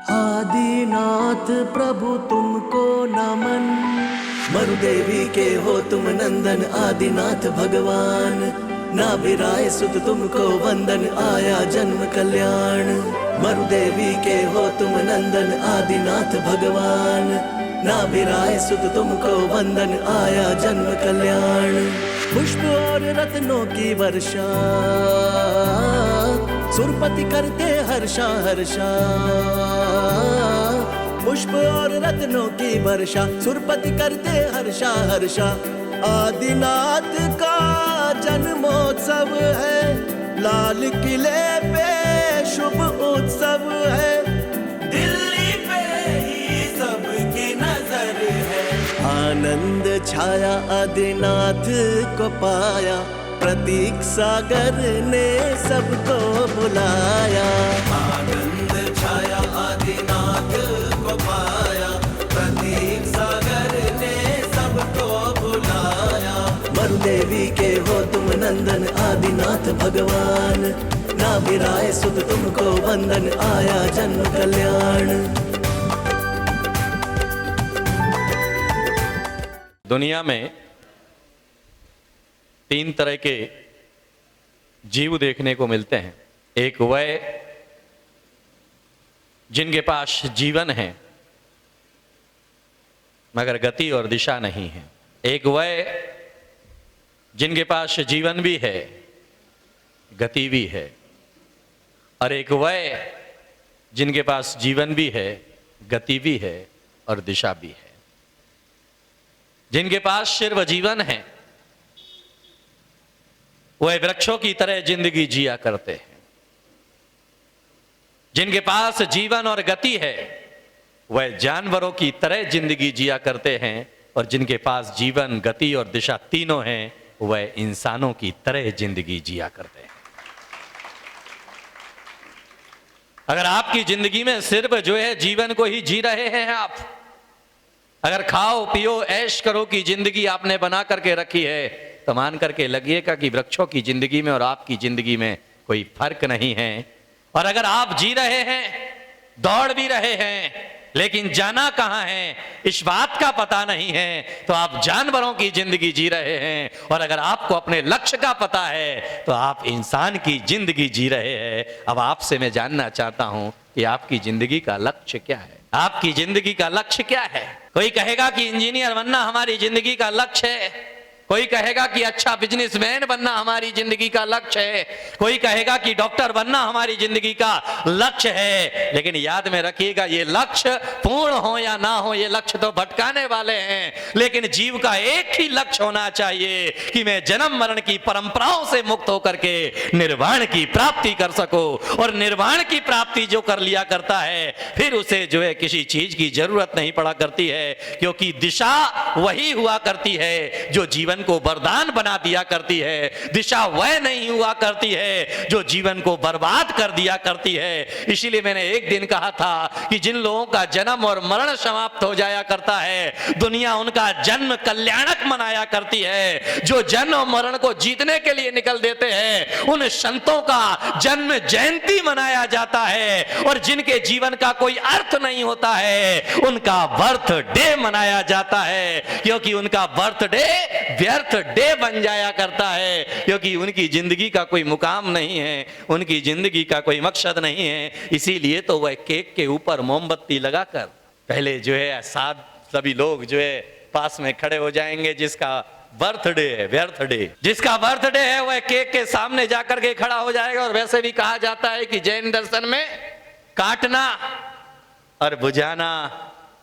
आदिनाथ प्रभु तुमको नमन। मरुदेवी के हो तुम नंदन आदिनाथ भगवान। नाभिराय सुत तुमको वंदन आया जन्म कल्याण। मरुदेवी के हो तुम नंदन आदिनाथ भगवान। नाभिराय सुत तुमको वंदन आया जन्म कल्याण। पुष्प और रत्नों की वर्षा सुरपति करते हर्षा हर्षा। पुष्प और रत्नों की वर्षा सुरपति करते हर्षा हर्षा। आदिनाथ का जन्मोत्सव है, लाल किले पे शुभ उत्सव है। दिल्ली पे ही सबकी नजर है। आनंद छाया आदिनाथ को पाया, प्रतीक सागर ने सबको बुलाया। आनंद छाया आदिनाथ को पाया, प्रतीक सागर ने सबको बुलाया। मरुदेवी के हो तुम नंदन आदिनाथ भगवान। नाभिराय सुत तुमको वंदन आया जन्म कल्याण। दुनिया में 3 तरह के जीव देखने को मिलते हैं। एक वह जिनके पास जीवन है मगर गति और दिशा नहीं है। एक वह जिनके पास जीवन भी है, गति भी है। और एक वह जिनके पास जीवन भी है, गति भी है और दिशा भी है। जिनके पास सिर्फ जीवन है वह वृक्षों की तरह जिंदगी जिया करते हैं। जिनके पास जीवन और गति है वह जानवरों की तरह जिंदगी जिया करते हैं। और जिनके पास जीवन, गति और दिशा तीनों हैं वह इंसानों की तरह जिंदगी जिया करते हैं। अगर आपकी जिंदगी में सिर्फ जो है जीवन को ही जी रहे हैं आप, अगर खाओ पियो ऐश करो की जिंदगी आपने बना करके रखी है, तो मान करके लगिएगा कि वृक्षों की जिंदगी में और आपकी जिंदगी में कोई फर्क नहीं है। और अगर आप जी रहे हैं, दौड़ भी रहे हैं, लेकिन जाना कहां है इस बात का पता नहीं है, तो आप जानवरों की जिंदगी जी रहे हैं। और अगर आपको अपने लक्ष्य का पता है तो आप इंसान की जिंदगी जी रहे हैं। अब आपसे मैं जानना चाहता हूं कि आपकी जिंदगी का लक्ष्य क्या है? आपकी जिंदगी का लक्ष्य क्या है? कोई कहेगा कि इंजीनियर बनना हमारी जिंदगी का लक्ष्य है। कोई कहेगा कि अच्छा बिजनेसमैन बनना हमारी जिंदगी का लक्ष्य है। कोई कहेगा कि डॉक्टर बनना हमारी जिंदगी का लक्ष्य है। लेकिन याद में रखिएगा, ये लक्ष्य पूर्ण हो या ना हो, ये लक्ष्य तो भटकाने वाले हैं। लेकिन जीव का एक ही लक्ष्य होना चाहिए कि मैं जन्म मरण की परंपराओं से मुक्त होकर के निर्वाण की प्राप्ति कर सकूं। और निर्वाण की प्राप्ति जो कर लिया करता है, फिर उसे जो है किसी चीज की जरूरत नहीं पड़ा करती है, क्योंकि दिशा वही हुआ करती है जो जीवन को वरदान बना दिया करती है। दिशा वह नहीं हुआ करती है जो जीवन को बर्बाद कर दिया करती है। इसीलिए मैंने एक दिन कहा था कि जिन लोगों का जन्म और मरण समाप्त हो जाया करता है, दुनिया उनका जन्म कल्याणक मनाया करती है। जो जन्म और मरण को जीतने के लिए निकल देते हैं, उन संतों का जन्म जयंती मनाया जाता है। और जिनके जीवन का कोई अर्थ नहीं होता है, उनका बर्थडे मनाया जाता है, क्योंकि उनका बर्थडे व्यर्थ डे बन जाया करता है, क्योंकि उनकी जिंदगी का कोई मुकाम नहीं है, उनकी जिंदगी का कोई मकसद नहीं है। इसीलिए तो वह केक के ऊपर मोमबत्ती लगाकर पहले जो है सभी लोग जो है पास में खड़े हो जाएंगे जिसका बर्थडे है, व्यर्थ डे। जिसका बर्थडे है वह केक के सामने जाकर के खड़ा हो जाएगा। और वैसे भी कहा जाता है कि जैन दर्शन में काटना और बुझाना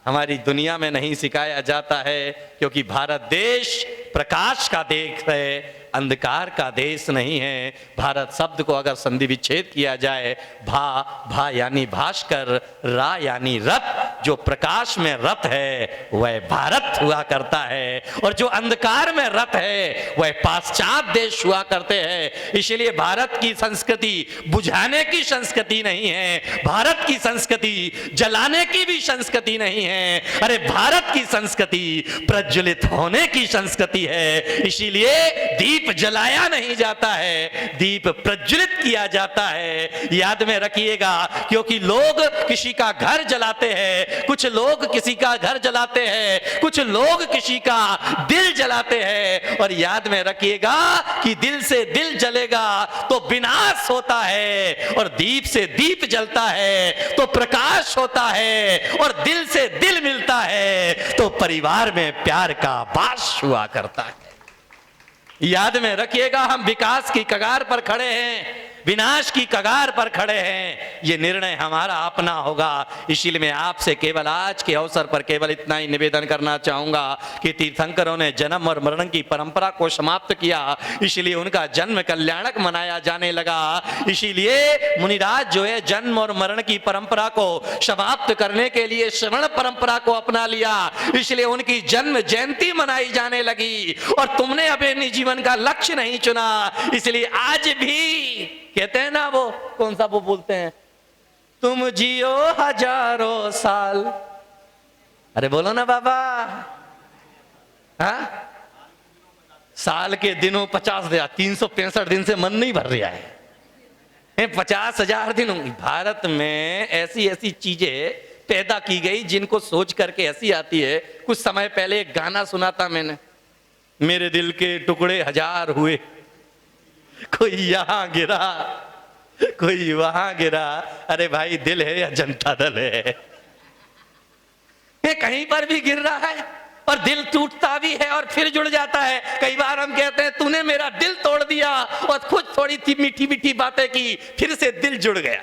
हमारी दुनिया में नहीं सिखाया जाता है, क्योंकि भारत देश प्रकाश का देश है, अंधकार का देश नहीं है। भारत शब्द को अगर संधि विच्छेद किया जाए, भा यानी भास्कर, रा यानी रथ, जो प्रकाश में रत है वह भारत हुआ करता है, और जो अंधकार में रत है वह पाश्चात्य देश हुआ करते हैं। इसलिए भारत की संस्कृति बुझाने की संस्कृति नहीं है, भारत की संस्कृति जलाने की भी संस्कृति नहीं है। अरे भारत की संस्कृति प्रज्वलित होने की संस्कृति है। इसीलिए दीप जलाया नहीं जाता है, दीप प्रज्वलित किया जाता है। याद में रखिएगा, क्योंकि लोग किसी का घर जलाते हैं, कुछ लोग किसी का घर जलाते हैं, कुछ लोग किसी का दिल जलाते हैं। और याद में रखिएगा कि दिल से दिल जलेगा तो विनाश होता है, और दीप से दीप जलता है तो प्रकाश होता है, और दिल से दिल मिलता है तो परिवार में प्यार का वास हुआ करता है। याद में रखिएगा, हम विकास की कगार पर खड़े हैं, विनाश की कगार पर खड़े हैं। ये निर्णय हमारा अपना होगा। इसीलिए मैं आपसे केवल आज के अवसर पर केवल इतना ही निवेदन करना चाहूंगा कि तीर्थंकरों ने जन्म और मरण की परंपरा को समाप्त किया, इसलिए उनका जन्म कल्याणक मनाया जाने लगा। इसीलिए मुनिराज जो है जन्म और मरण की परंपरा को समाप्त करने के लिए श्रवण परंपरा को अपना लिया, इसलिए उनकी जन्म जयंती मनाई जाने लगी। और तुमने अपने जीवन का लक्ष्य नहीं चुना, इसलिए आज भी कहते हैं ना, वो कौन सा वो बोलते हैं, तुम जियो हजारों साल। अरे बोलो ना बाबा, हाँ? साल के दिनों 50,000, 365 दिन से मन नहीं भर रहा है, 50,000 दिन। भारत में ऐसी ऐसी चीजें पैदा की गई जिनको सोच करके हंसी आती है। कुछ समय पहले एक गाना सुना था मैंने, मेरे दिल के टुकड़े हजार हुए, कोई यहां गिरा कोई वहां गिरा। अरे भाई, दिल है या जनता दल है? ये कहीं पर भी गिर रहा है, और दिल टूटता भी है और फिर जुड़ जाता है। कई बार हम कहते हैं तूने मेरा दिल तोड़ दिया, और खुद थोड़ी सी मीठी मीठी बातें की, फिर से दिल जुड़ गया।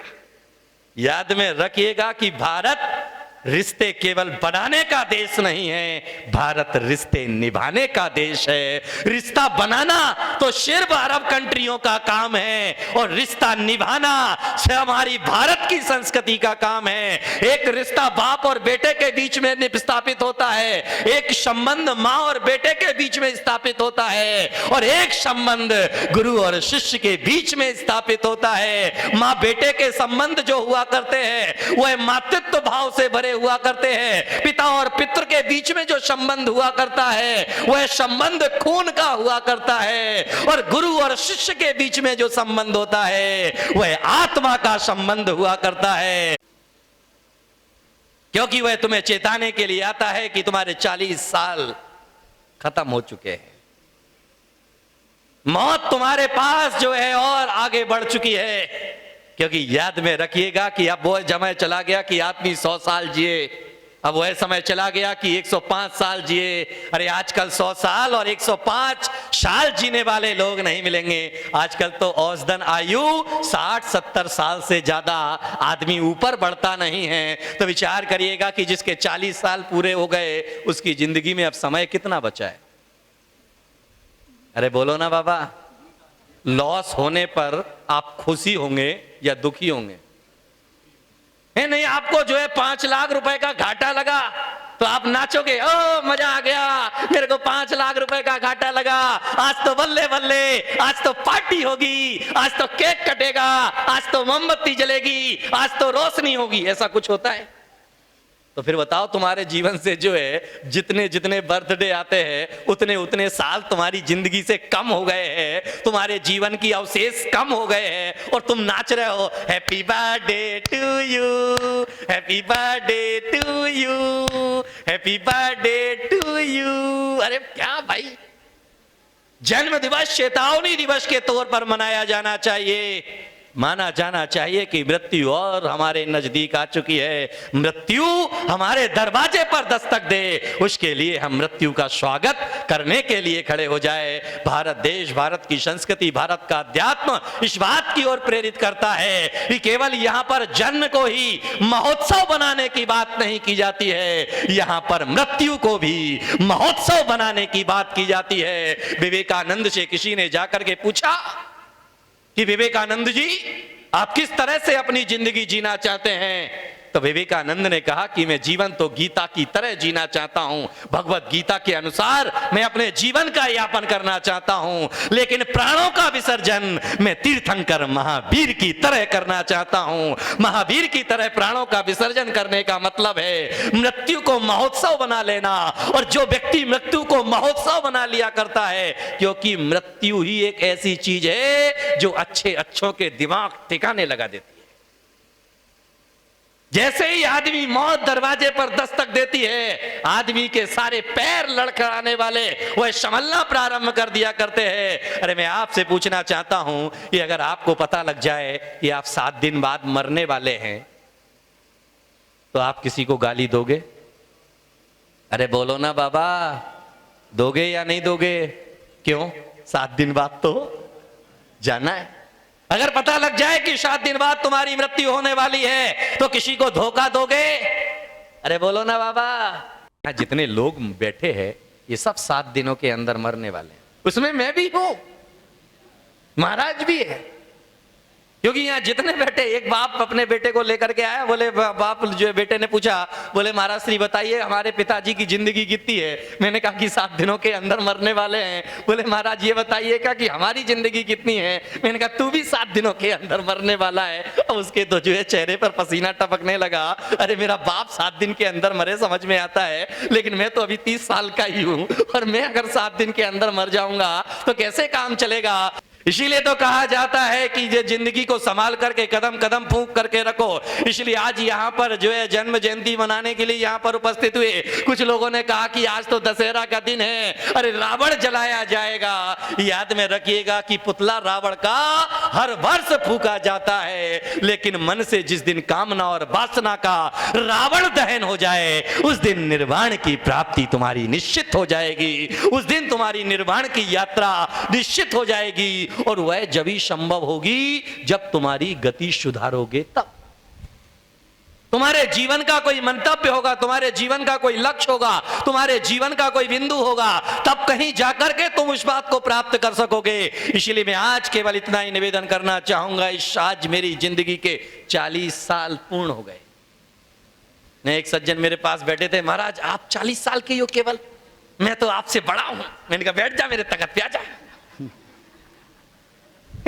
याद में रखिएगा कि भारत रिश्ते केवल बनाने का देश नहीं है, भारत रिश्ते निभाने का देश है। रिश्ता बनाना तो सिर्फ अरब कंट्रियों का काम है, और रिश्ता निभाना से हमारी भारत की संस्कृति का काम है। एक रिश्ता बाप और बेटे के बीच में स्थापित होता है, एक संबंध माँ और बेटे के बीच में स्थापित होता है, और एक संबंध गुरु और शिष्य के बीच में स्थापित होता है। माँ बेटे के संबंध जो हुआ करते हैं वह मातृत्व भाव से भरे हुआ करते हैं। पिता और पितृ के बीच में जो संबंध हुआ करता है वह संबंध खून का हुआ करता है, और गुरु और शिष्य के बीच में जो संबंध होता है वह आत्मा का संबंध हुआ करता है। क्योंकि वह तुम्हें चेताने के लिए आता है कि तुम्हारे 40 साल खत्म हो चुके हैं, मौत तुम्हारे पास जो है और आगे बढ़ चुकी है। क्योंकि याद में रखिएगा कि अब वो समय चला गया कि आदमी 100 साल जिए, अब वह समय चला गया कि 105 साल जिए। अरे आजकल 100 साल और 105 साल जीने वाले लोग नहीं मिलेंगे। आजकल तो औसतन आयु 60-70 साल से ज्यादा आदमी ऊपर बढ़ता नहीं है। तो विचार करिएगा कि जिसके 40 साल पूरे हो गए उसकी जिंदगी में अब समय कितना बचा है? अरे बोलो ना बाबा, लॉस होने पर आप खुशी होंगे या दुखी होंगे? है नहीं, आपको जो है 5 लाख रुपए का घाटा लगा तो आप नाचोगे, ओ मजा आ गया, मेरे को 5 लाख रुपए का घाटा लगा, आज तो बल्ले बल्ले, आज तो पार्टी होगी, आज तो केक कटेगा, आज तो मोमबत्ती जलेगी, आज तो रोशनी होगी। ऐसा कुछ होता है? तो फिर बताओ, तुम्हारे जीवन से जो है जितने जितने बर्थडे आते हैं उतने उतने साल तुम्हारी जिंदगी से कम हो गए हैं, तुम्हारे जीवन की अवशेष कम हो गए हैं, और तुम नाच रहे हो happy birthday to you, happy birthday to you, happy birthday to you. अरे क्या भाई, जन्म दिवस चेतावनी दिवस के तौर पर मनाया जाना चाहिए। माना जाना चाहिए कि मृत्यु और हमारे नजदीक आ चुकी है, मृत्यु हमारे दरवाजे पर दस्तक दे, उसके लिए हम मृत्यु का स्वागत करने के लिए खड़े हो जाए। भारत देश, भारत की संस्कृति, भारत का अध्यात्म इस बात की ओर प्रेरित करता है कि केवल यहाँ पर जन्म को ही महोत्सव बनाने की बात नहीं की जाती है, यहाँ पर मृत्यु को भी महोत्सव बनाने की बात की जाती है। विवेकानंद से किसी ने जाकर के पूछा कि विवेकानंद जी, आप किस तरह से अपनी जिंदगी जीना चाहते हैं? तो विवेकानंद ने कहा कि मैं जीवन तो गीता की तरह जीना चाहता हूं, भगवत गीता के अनुसार मैं अपने जीवन का यापन करना चाहता हूं, लेकिन प्राणों का विसर्जन मैं तीर्थंकर महावीर की तरह करना चाहता हूं। महावीर की तरह प्राणों का विसर्जन करने का मतलब है मृत्यु को महोत्सव बना लेना। और जो व्यक्ति मृत्यु को महोत्सव बना लिया करता है, क्योंकि मृत्यु ही एक ऐसी चीज है जो अच्छे अच्छों के दिमाग ठिकाने लगा देती है। जैसे ही आदमी मौत दरवाजे पर दस्तक देती है, आदमी के सारे पैर लड़खड़ाने वाले वह संभलना प्रारंभ कर दिया करते हैं। अरे मैं आपसे पूछना चाहता हूं कि अगर आपको पता लग जाए कि आप 7 दिन बाद मरने वाले हैं, तो आप किसी को गाली दोगे? अरे बोलो ना बाबा, दोगे या नहीं दोगे? क्यों? 7 दिन बाद तो जाना है। अगर पता लग जाए कि 7 दिन बाद तुम्हारी मृत्यु होने वाली है, तो किसी को धोखा दोगे? अरे बोलो ना बाबा। जितने लोग बैठे हैं ये सब 7 दिनों के अंदर मरने वाले हैं, उसमें मैं भी हूं, महाराज भी है। क्योंकि यहाँ जितने बैठे, एक बाप अपने बेटे को लेकर के आया, बोले बाप, जो बेटे ने पूछा, बोले महाराज श्री बताइए हमारे पिताजी की जिंदगी कितनी है? मैंने कहा कि 7 दिनों के अंदर मरने वाले हैं। बोले महाराज ये बताइएगा कि हमारी जिंदगी कितनी है? मैंने कहा तू भी 7 दिनों के अंदर मरने वाला है। और उसके तो जो है चेहरे पर पसीना टपकने लगा। अरे मेरा बाप 7 दिन के अंदर मरे समझ में आता है, लेकिन मैं तो अभी 30 साल का ही हूं, और मैं अगर 7 दिन के अंदर मर जाऊंगा तो कैसे काम चलेगा? इसीलिए तो कहा जाता है कि ये जिंदगी को संभाल करके कदम कदम फूंक करके रखो। इसलिए आज यहाँ पर जो है जन्म जयंती मनाने के लिए यहाँ पर उपस्थित हुए कुछ लोगों ने कहा कि आज तो दशहरा का दिन है, अरे रावण जलाया जाएगा। याद में रखिएगा कि पुतला रावण का हर वर्ष फूका जाता है, लेकिन मन से जिस दिन कामना और वासना का रावण दहन हो जाए, उस दिन निर्वाण की प्राप्ति तुम्हारी निश्चित हो जाएगी। उस दिन तुम्हारी निर्वाण की यात्रा निश्चित हो जाएगी, और वह जब ही संभव होगी जब तुम्हारी गति सुधारोगे तब। तुम्हारे जीवन का कोई मंतव्य होगा, तुम्हारे जीवन का कोई लक्ष्य होगा, तुम्हारे जीवन का कोई बिंदु होगा, तब कहीं जाकर के तुम उस बात को प्राप्त कर सकोगे। इसलिए मैं आज केवल इतना ही निवेदन करना चाहूंगा। आज मेरी जिंदगी के 40 साल पूर्ण हो गए। एक सज्जन मेरे पास बैठे थे, महाराज आप 40 साल के हो केवल, मैं तो आपसे बड़ा हूं। मैंने कहा बैठ जा मेरे तख्त पे, आ जा।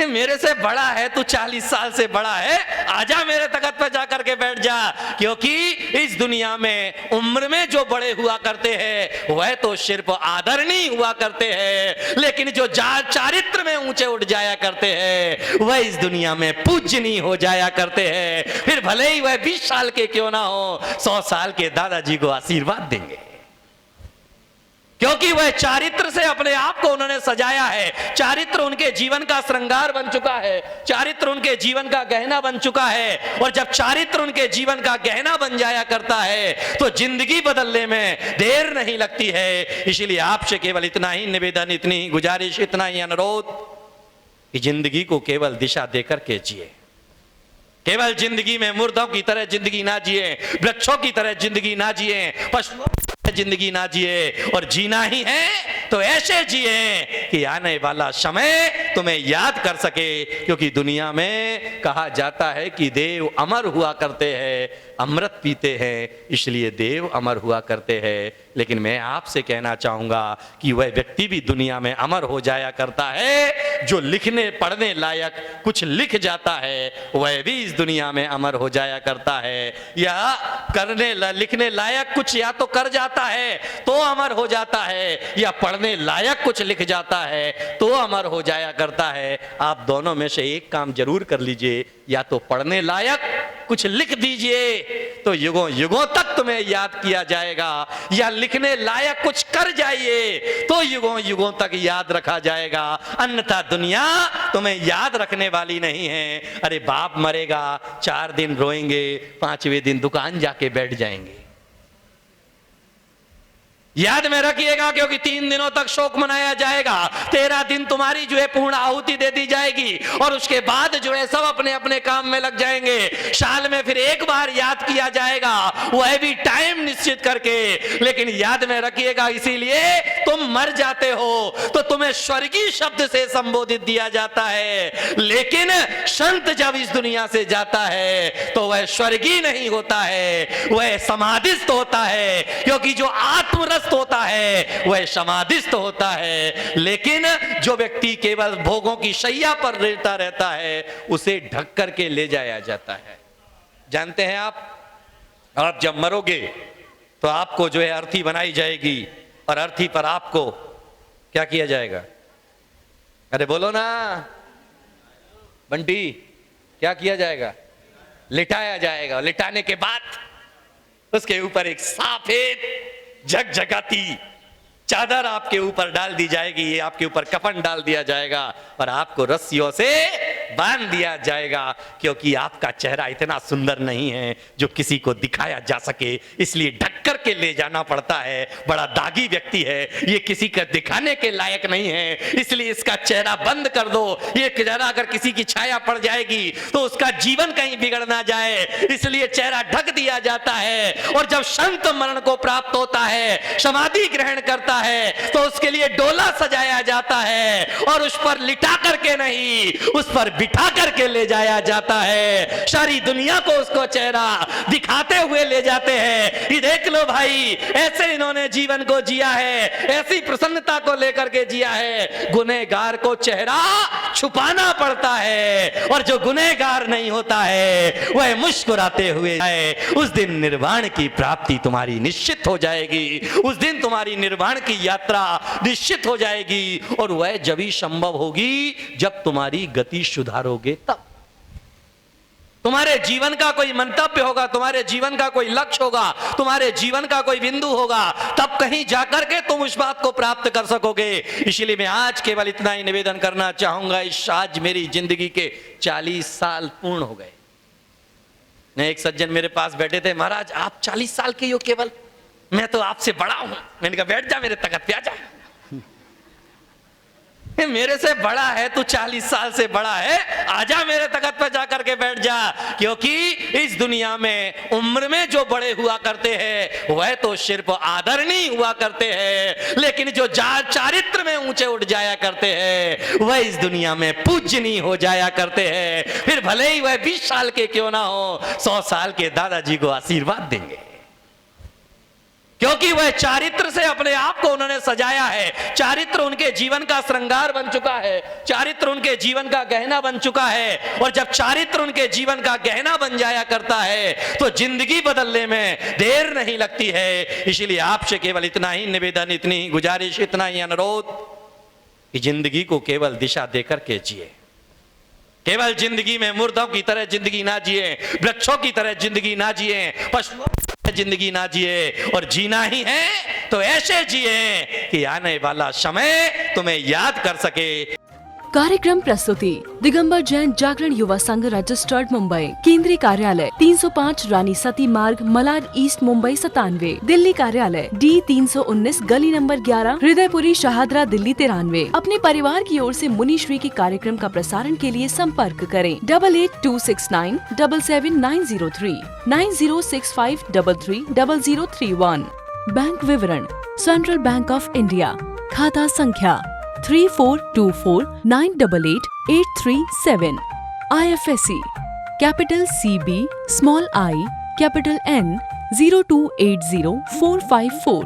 मेरे से बड़ा है तू, 40 साल से बड़ा है, आजा मेरे तख्त पर जाकर के बैठ जा। क्योंकि इस दुनिया में उम्र में जो बड़े हुआ करते हैं वह तो सिर्फ आदरणीय हुआ करते हैं, लेकिन जो चारित्र में ऊंचे उठ जाया करते हैं वह इस दुनिया में पूजनीय हो जाया करते हैं। फिर भले ही वह 20 साल के क्यों ना हो, 100 साल के दादाजी को आशीर्वाद देंगे, क्योंकि वह चारित्र से अपने आप को उन्होंने सजाया है। चारित्र उनके जीवन का श्रृंगार बन चुका है, चारित्र उनके जीवन का गहना बन चुका है। और जब चारित्र उनके जीवन का गहना बन जाया करता है तो जिंदगी बदलने में देर नहीं लगती है। इसलिए आपसे केवल इतना ही निवेदन, इतनी ही गुजारिश, इतना ही अनुरोध कि जिंदगी को केवल दिशा देकर के जिए। केवल जिंदगी में मुर्दों की तरह जिंदगी ना जिए, वृक्षों की तरह जिंदगी ना जिए, पशुओं की तरह जिंदगी ना जिए। और जीना ही है तो ऐसे जिए कि आने वाला समय तुम्हें याद कर सके। क्योंकि दुनिया में कहा जाता है कि देव अमर हुआ करते हैं, अमृत पीते हैं, इसलिए देव अमर हुआ करते हैं। लेकिन मैं आपसे कहना चाहूंगा कि वह व्यक्ति भी दुनिया में अमर हो जाया करता है जो लिखने पढ़ने लायक कुछ लिख जाता है, वह भी इस दुनिया में अमर हो जाया करता है। या लिखने लायक कुछ या तो कर जाता है तो अमर हो जाता है, या पढ़ने लायक कुछ लिख जाता है तो अमर हो जाया करता है। आप दोनों में से एक काम जरूर कर लीजिए, या तो पढ़ने लायक कुछ लिख दीजिए तो युगों युगों तक तुम्हें याद किया जाएगा, या लिखने लायक कुछ कर जाइए तो युगों युगों तक याद रखा जाएगा। अन्यथा दुनिया तुम्हें याद रखने वाली नहीं है। अरे बाप मरेगा, 4 दिन रोएंगे, 5वें दिन दुकान जाके बैठ जाएंगे। याद में रखिएगा, क्योंकि 3 दिनों तक शोक मनाया जाएगा। 13 दिन तुम्हारी जो है पूर्ण आहुति दे दी जाएगी और उसके बाद जो है सब अपने अपने काम में लग जाएंगे। साल में फिर एक बार याद किया जाएगा, वह भी टाइम निश्चित करके। लेकिन याद में रखिएगा, इसीलिए तुम मर जाते हो तो तुम्हें स्वर्गीय शब्द से संबोधित दिया जाता है। लेकिन संत जब इस दुनिया से जाता है तो वह स्वर्गीय नहीं होता है, वह समाधिस्थ होता है। क्योंकि जो आत्मरस होता है वह समाधिस्थ होता है। लेकिन जो व्यक्ति केवल भोगों की शैया पर लेटा रहता है उसे ढक करके ले जाया जाता है। जानते हैं आप जब मरोगे तो आपको जो है अर्थी बनाई जाएगी और अर्थी पर आपको क्या किया जाएगा? अरे बोलो ना बंटी, क्या किया जाएगा? लिटाया जाएगा। लिटाने के बाद उसके ऊपर एक सफेद झकझकाती चादर आपके ऊपर डाल दी जाएगी, ये आपके ऊपर कफन डाल दिया जाएगा और आपको रस्सियों से बांध दिया जाएगा। क्योंकि आपका चेहरा इतना सुंदर नहीं है जो किसी को दिखाया जा सके, इसलिए ढक कर के ले जाना पड़ता है। बड़ा दागी व्यक्ति है, ये किसी का दिखाने के लायक नहीं है, इसलिए इसका चेहरा बंद कर दो। ये चेहरा अगर किसी की छाया पड़ जाएगी तो उसका जीवन कहीं बिगड़ ना जाए, इसलिए चेहरा ढक दिया जाता है। और जब संत मरण को प्राप्त होता है, समाधि ग्रहण करता है, तो उसके लिए डोला सजाया जाता है और उस पर लिटा करके नहीं, उस पर बिठा करके ले जाया जाता है। सारी दुनिया को उसको चेहरा दिखाते हुए ले जाते हैं। ये देख लो भाई, ऐसे इन्होंने जीवन को जिया है, ऐसी प्रसन्नता को लेकर के जिया है। गुनहगार को चेहरा छुपाना पड़ता है और जो गुनहगार नहीं होता है वह मुस्कुराते हुए है। उस दिन निर्वाण की प्राप्ति तुम्हारी निश्चित हो जाएगी, उस दिन तुम्हारी निर्वाण की यात्रा निश्चित हो जाएगी। और वह जब ही संभव होगी जब तुम्हारी गति सुधारोगे तब। तुम्हारे जीवन का कोई मंतव्य होगा, तुम्हारे जीवन का कोई लक्ष्य होगा, तुम्हारे जीवन का कोई बिंदु होगा, तब कहीं जाकर के तुम उस बात को प्राप्त कर सकोगे। इसलिए मैं आज केवल इतना ही निवेदन करना चाहूंगा। आज मेरी जिंदगी के 40 साल पूर्ण हो गए। एक सज्जन मेरे पास बैठे थे, महाराज आप 40 साल के हो केवल, मैं तो आपसे बड़ा हूं। मैंने कहा बैठ जा मेरे तख्त पे, आ जा। मेरे से बड़ा है तू, 40 साल से बड़ा है, आजा मेरे तख्त पे जाकर के बैठ जा। क्योंकि इस दुनिया में उम्र में जो बड़े हुआ करते हैं वह तो सिर्फ आदरणीय हुआ करते हैं, लेकिन जो चारित्र में ऊंचे उठ जाया करते हैं वह इस दुनिया में पूजनीय हो जाया करते हैं। फिर भले ही वह 20 साल के क्यों ना हो, 100 साल के दादाजी को आशीर्वाद देंगे, क्योंकि वह चारित्र से अपने आप को उन्होंने सजाया है। चारित्र उनके जीवन का श्रृंगार बन चुका है, चारित्र उनके जीवन का गहना बन चुका है। और जब चारित्र उनके जीवन का गहना बन जाया करता है तो जिंदगी बदलने में देर नहीं लगती है। इसलिए आपसे केवल इतना ही निवेदन, इतनी ही गुजारिश, इतना ही अनुरोध कि जिंदगी को केवल दिशा देकर के जिए। केवल जिंदगी में मुर्दों की तरह जिंदगी ना जिए, वृक्षों की तरह जिंदगी ना जिए, पशुओं की तरह जिंदगी ना जिए। और जीना ही है तो ऐसे जिए कि आने वाला समय तुम्हें याद कर सके। कार्यक्रम प्रस्तुति दिगंबर जैन जागरण युवा संघ रजिस्टर्ड मुंबई। केंद्रीय कार्यालय 305 रानी सती मार्ग, मलाड ईस्ट, मुंबई 97। दिल्ली कार्यालय D319 गली नंबर 11, हृदयपुरी, शाहदरा, दिल्ली 93। अपने परिवार की ओर से मुनिश्री के कार्यक्रम का प्रसारण के लिए संपर्क करें 882697 77903 906533 0031। बैंक विवरण सेंट्रल बैंक ऑफ इंडिया, खाता संख्या 3424988837। IFSC capital CB, small I, capital N 0280454।